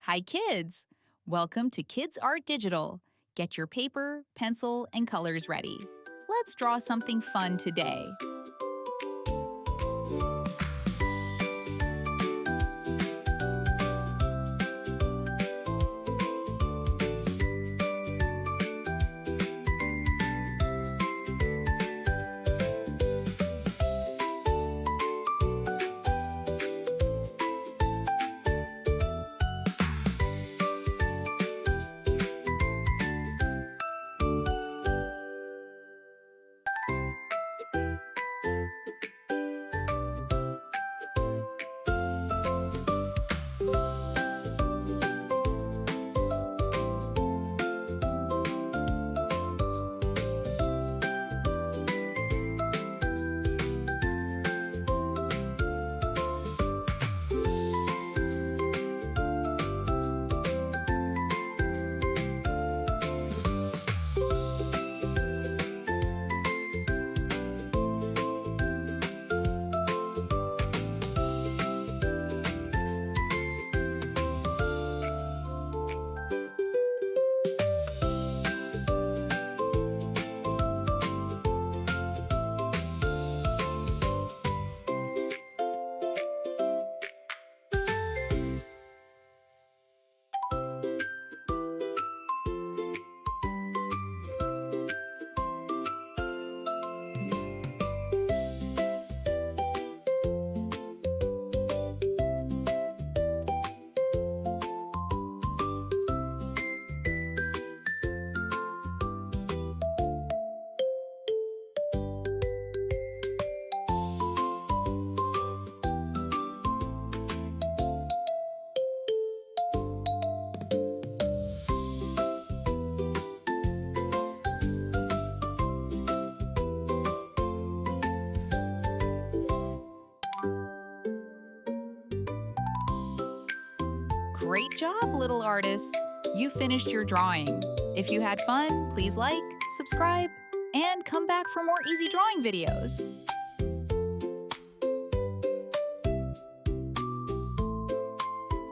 Hi, kids! Welcome to Kids Art Digital. Get your paper, pencil, and colors ready. Let's draw something fun today. Great job, little artists! You finished your drawing. If you had fun, please like, subscribe, and come back for more easy drawing videos.